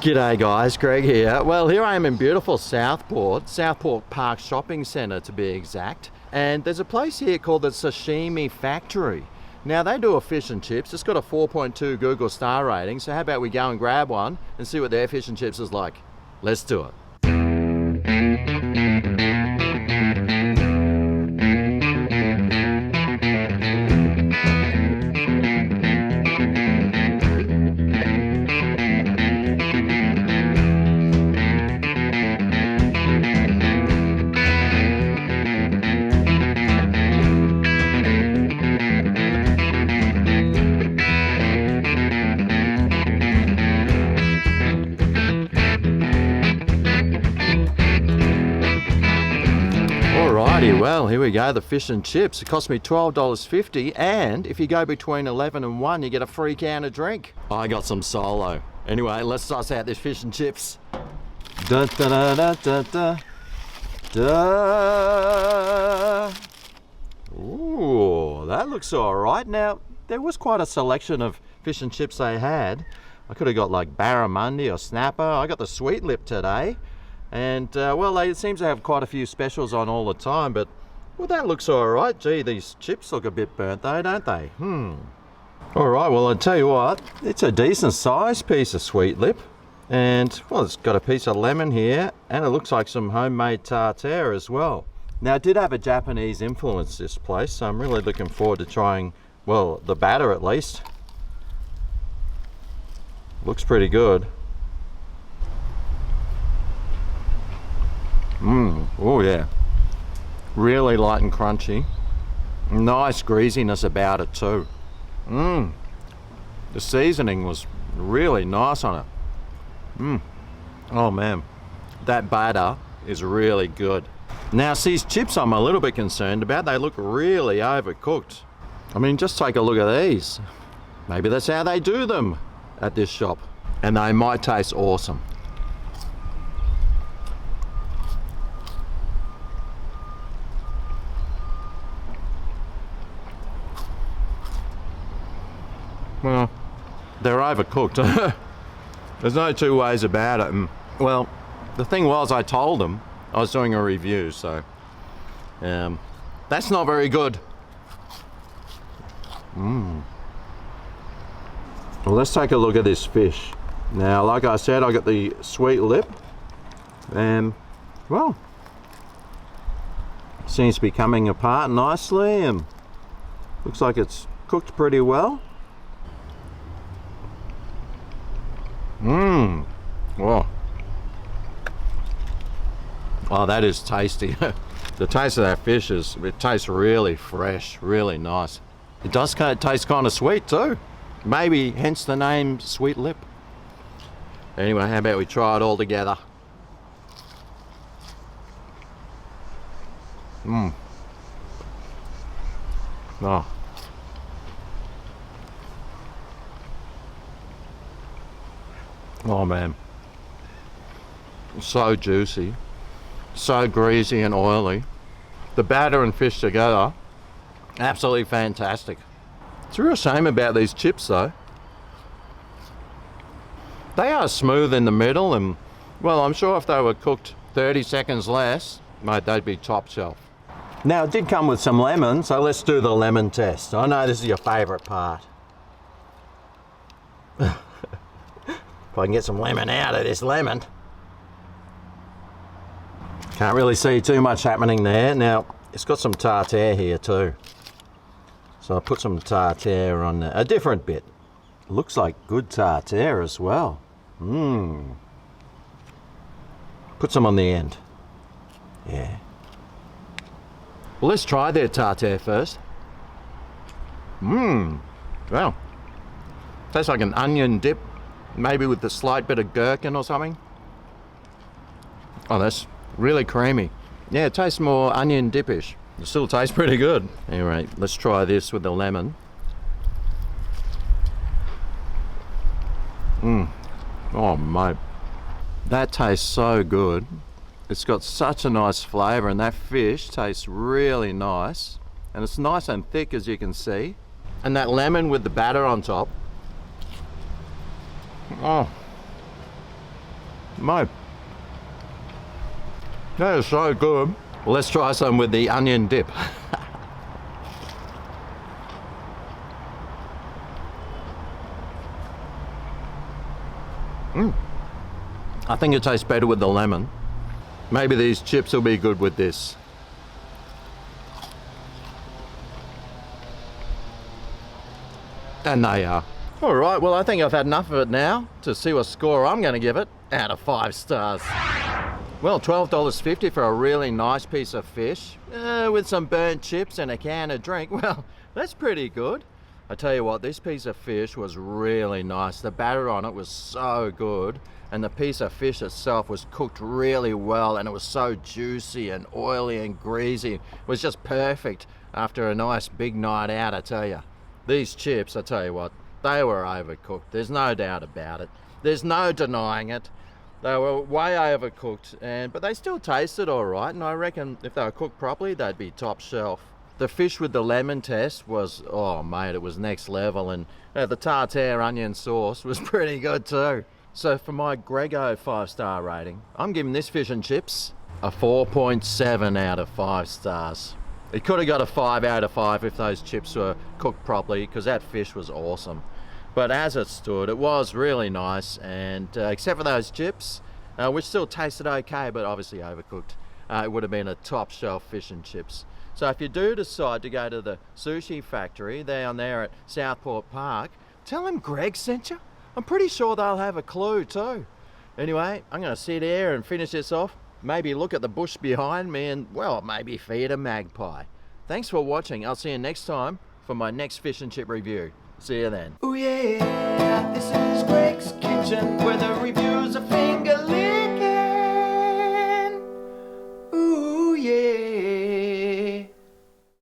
G'day guys, Greg here. Well, here I am in beautiful Southport Park Shopping Centre to be exact. And there's a place here called the Sashimi Factory. Now they do a fish and chips. It's got a 4.2 Google star rating. So how about we go and grab one and see what their fish and chips is like. Let's do it. Well, here we go, the fish and chips. It cost me $12.50, and if you go between 11 and 1, you get a free can of drink. I got some solo. Anyway, let's suss out this fish and chips. Da da da da da da. Ooh, that looks all right. Now, there was quite a selection of fish and chips they had. I could have got like barramundi or snapper. I got the sweet lip today. And well, they seem to have quite a few specials on all the time, but well, that looks all right. Gee, these chips look a bit burnt though, don't they? All right, well, I'll tell you what, it's a decent sized piece of sweet lip. And well, it's got a piece of lemon here, and it looks like some homemade tartare as well. Now, it did have a Japanese influence, this place, so I'm really looking forward to trying, well, the batter at least. Looks pretty good. Oh yeah, really light and crunchy. Nice greasiness about it too. The seasoning was really nice on it. Oh man, that batter is really good. Now, see, these chips I'm a little bit concerned about. They look really overcooked. I mean, just take a look at these. Maybe that's how they do them at this shop, and they might taste awesome. Well, they're overcooked. There's no two ways about it. And, well, the thing was, I told them I was doing a review, so that's not very good. Well, let's take a look at this fish. Now, like I said, I got the sweet lip, and well, seems to be coming apart nicely, and looks like it's cooked pretty well. Whoa. Oh, that is tasty. The taste of that fish it tastes really fresh, really nice. It does taste kind of sweet too. Maybe hence the name Sweet Lip. Anyway, how about we try it all together? Oh. Oh man, so juicy, so greasy and oily. The batter and fish together, absolutely fantastic. It's a real shame about these chips though. They are smooth in the middle, and well, I'm sure if they were cooked 30 seconds less, mate, they'd be top shelf. Now, it did come with some lemon, so let's do the lemon test. I know this is your favourite part. If I can get some lemon out of this lemon. Can't really see too much happening there. Now, it's got some tartare here too. So I put some tartare on a different bit. Looks like good tartare as well. Put some on the end. Yeah. Well, let's try their tartare first. Well, tastes like an onion dip. Maybe with a slight bit of gherkin or something. Oh, that's really creamy. Yeah, it tastes more onion dipish. It still tastes pretty good. Anyway, let's try this with the lemon. Oh mate, that tastes so good. It's got such a nice flavour, and that fish tastes really nice. And it's nice and thick, as you can see. And that lemon with the batter on top. Oh, Mate, that is so good. Let's try some with the onion dip. I think it tastes better with the lemon. Maybe these chips will be good with this. And they are. All right, well, I think I've had enough of it now to see what score I'm going to give it out of 5 stars. Well, $12.50 for a really nice piece of fish with some burnt chips and a can of drink. Well, that's pretty good. I tell you what, this piece of fish was really nice. The batter on it was so good, and the piece of fish itself was cooked really well, and it was so juicy and oily and greasy. It was just perfect after a nice big night out, I tell you. These chips, I tell you what, they were overcooked. There's no doubt about it. There's no denying it. They were way overcooked, but they still tasted all right, and I reckon if they were cooked properly, they'd be top shelf. The fish with the lemon test was, oh mate, it was next level, and the tartare onion sauce was pretty good too. So for my Grego 5-star rating, I'm giving this fish and chips a 4.7 out of 5 stars. It could have got a 5 out of 5 if those chips were cooked properly, because that fish was awesome. But as it stood, it was really nice, and except for those chips, which still tasted okay, but obviously overcooked, it would have been a top shelf fish and chips. So if you do decide to go to the sushi factory down there at Southport Park, tell them Greg sent you. I'm pretty sure they'll have a clue too. Anyway, I'm going to sit here and finish this off, maybe look at the bush behind me, and well, maybe feed a magpie. Thanks for watching. I'll see you next time for my next fish and chip review. See you then. Oh yeah, this is Greg's Kitchen, where the review